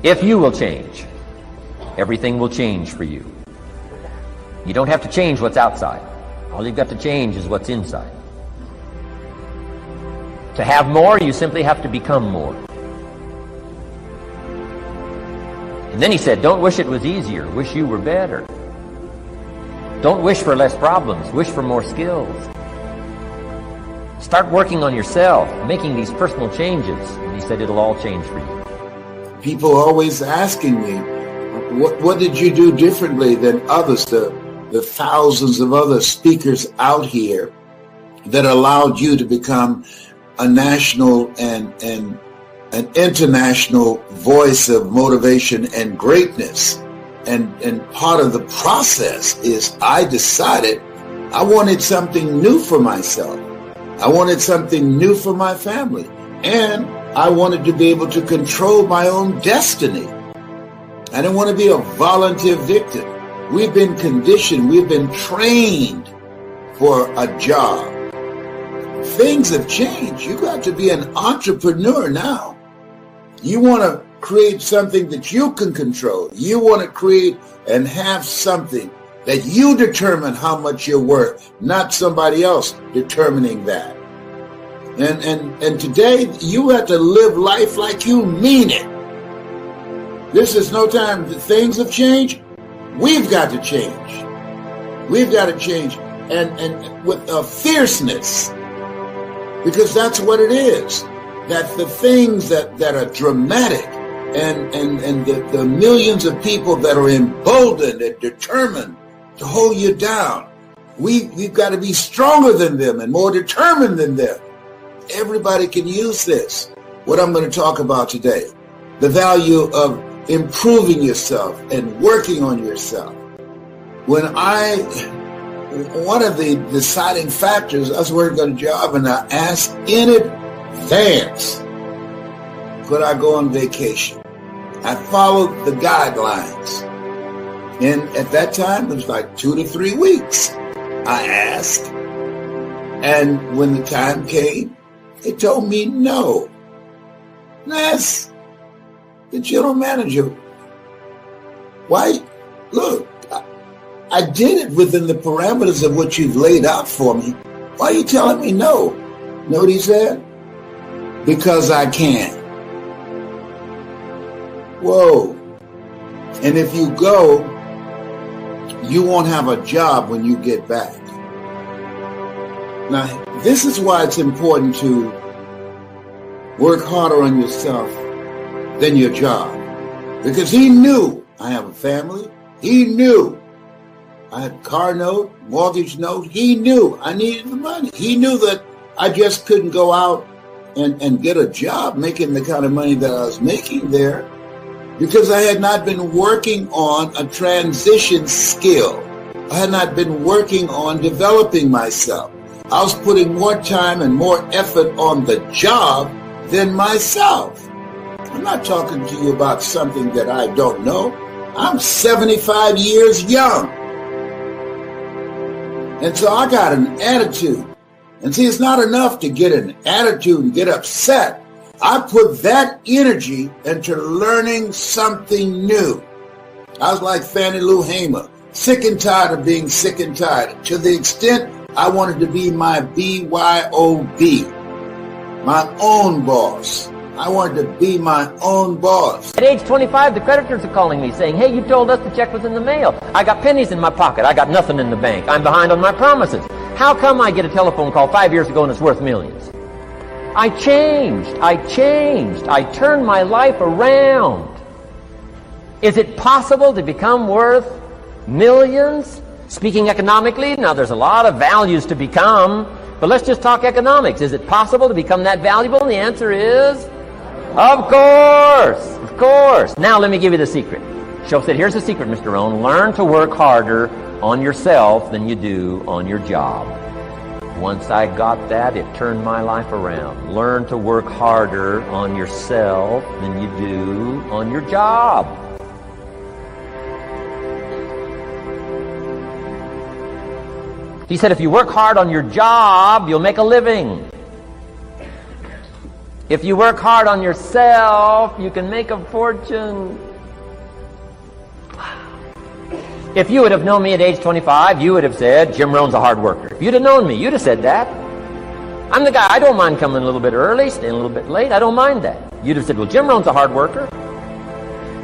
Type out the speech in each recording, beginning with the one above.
If you will change, everything will change for you. You don't have to change what's outside. All you've got to change is what's inside. To have more, you simply have to become more. And then he said, don't wish it was easier, wish you were better. Don't wish for less problems, wish for more skills. Start working on yourself, making these personal changes. And he said it'll all change for you. People always asking me, what did you do differently than others, the thousands of other speakers out here that allowed you to become a national and an international voice of motivation and greatness. And part of the process is I decided I wanted something new for myself. I wanted something new for my family. And I wanted to be able to control my own destiny. I didn't want to be a volunteer victim. We've been conditioned, we've been trained for a job. Things have changed. You got to be an entrepreneur now. You want to create something that you can control. You want to create and have something that you determine how much you're worth, not somebody else determining that. And today you have to live life like you mean it. This is no time that things have changed. We've got to change. We've got to change and with a fierceness, because that's what it is. That the things that are dramatic and the millions of people that are emboldened and determined to hold you down, we've got to be stronger than them and more determined than them. Everybody can use this. What I'm going to talk about today, the value of improving yourself and working on yourself. One of the deciding factors, I was working on a job and I asked in advance, could I go on vacation? I followed the guidelines. And at that time, it was like 2 to 3 weeks. I asked. And when the time came, they told me no. And I asked the general manager, why? Look, I did it within the parameters of what you've laid out for me. Why are you telling me no? You know what he said? Because I can. Whoa. And if you go, you won't have a job when you get back. Now, this is why it's important to work harder on yourself than your job. Because he knew I have a family. He knew I had a car note, mortgage note. He knew I needed the money. He knew that I just couldn't go out and get a job making the kind of money that I was making there because I had not been working on a transition skill. I had not been working on developing myself. I was putting more time and more effort on the job than myself. I'm not talking to you about something that I don't know. I'm 75 years young. And so I got an attitude. And see, it's not enough to get an attitude and get upset. I put that energy into learning something new. I was like Fannie Lou Hamer, sick and tired of being sick and tired, to the extent I wanted to be my BYOB, my own boss. I wanted to be my own boss. At age 25, the creditors are calling me saying, hey, you told us the check was in the mail. I got pennies in my pocket. I got nothing in the bank. I'm behind on my promises. How come I get a telephone call 5 years ago and it's worth millions? I changed. I turned my life around. Is it possible to become worth millions? Speaking economically, now there's a lot of values to become, but let's just talk economics. Is it possible to become that valuable? And the answer is, of course. Now let me give you the secret. Show said, here's the secret, Mr. Rohn. Learn to work harder on yourself than you do on your job. Once I got that, it turned my life around. Learn to work harder on yourself than you do on your job. He said, if you work hard on your job, you'll make a living. If you work hard on yourself, you can make a fortune. If you would have known me at age 25, you would have said, Jim Rohn's a hard worker. If you'd have known me, you'd have said that. I'm the guy, I don't mind coming a little bit early, staying a little bit late. I don't mind that. You'd have said, well, Jim Rohn's a hard worker.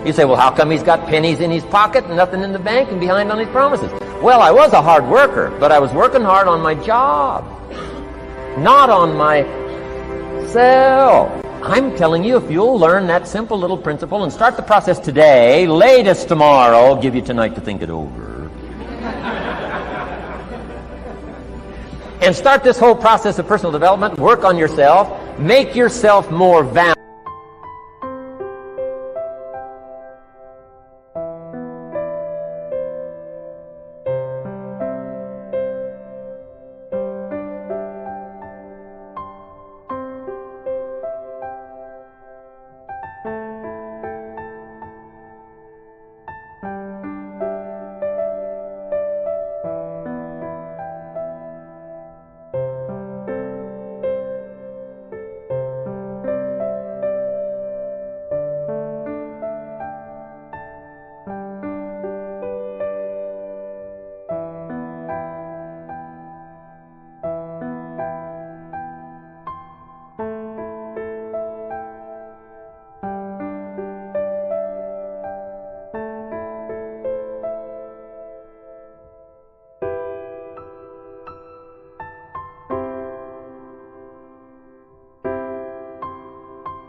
You say, well, how come he's got pennies in his pocket and nothing in the bank and behind on his promises? Well, I was a hard worker, but I was working hard on my job, not on myself. I'm telling you, if you'll learn that simple little principle and start the process today, latest tomorrow, I'll give you tonight to think it over. And start this whole process of personal development, work on yourself, make yourself more valuable.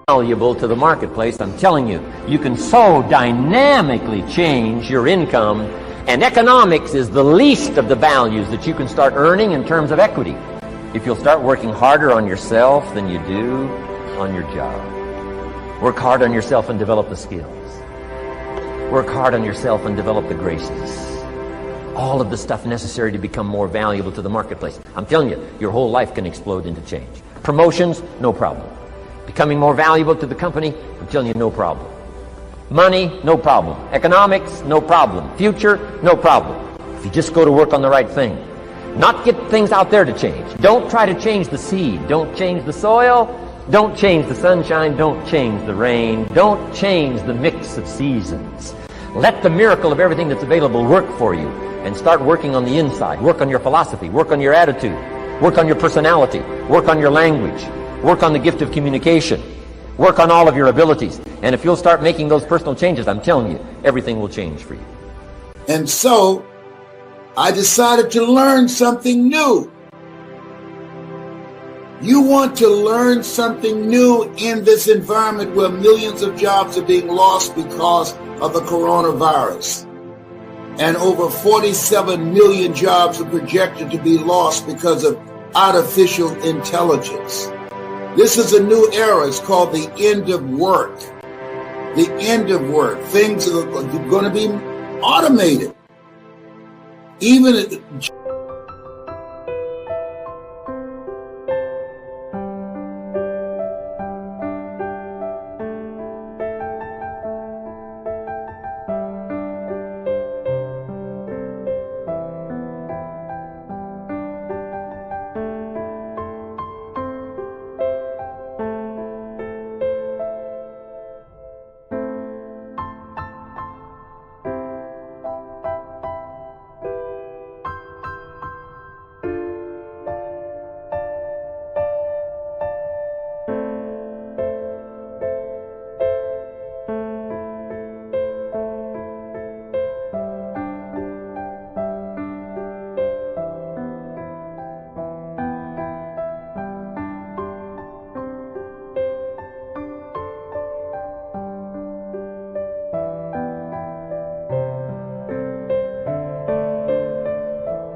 Valuable to the marketplace. I'm telling you, you can so dynamically change your income, and economics is the least of the values that you can start earning in terms of equity if you'll start working harder on yourself than you do on your job. Work hard on yourself and develop the skills. Work hard on yourself and develop the graces. All of the stuff necessary to become more valuable to the marketplace. I'm telling you, your whole life can explode into change. Promotions, no problem. Becoming more valuable to the company, I'm telling you, no problem. Money, no problem. Economics, no problem. Future, no problem. If you just go to work on the right thing. Not get things out there to change. Don't try to change the seed. Don't change the soil. Don't change the sunshine. Don't change the rain. Don't change the mix of seasons. Let the miracle of everything that's available work for you, and start working on the inside. Work on your philosophy. Work on your attitude. Work on your personality. Work on your language. Work on the gift of communication. Work on all of your abilities. And if you'll start making those personal changes, I'm telling you, everything will change for you. And so, I decided to learn something new. You want to learn something new in this environment where millions of jobs are being lost because of the coronavirus. And over 47 million jobs are projected to be lost because of artificial intelligence. This is a new era. It's called the end of work. The end of work. Things are going to be automated. Even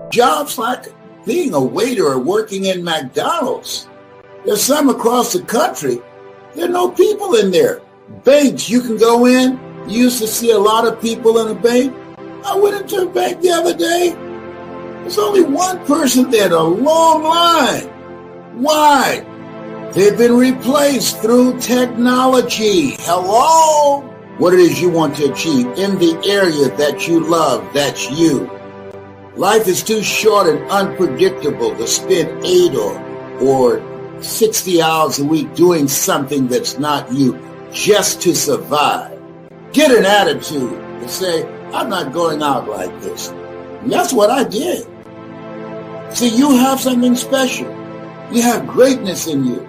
jobs like being a waiter or working in McDonald's. There's some across the country. There are no people in there. Banks, you can go in. You used to see a lot of people in a bank. I went into a bank the other day. There's only one person there, a long line. Why? They've been replaced through technology. Hello? What it is you want to achieve in the area that you love, that's you. Life is too short and unpredictable to spend 8 or 60 hours a week doing something that's not you just to survive. Get an attitude and say, I'm not going out like this. And that's what I did. See, you have something special. You have greatness in you.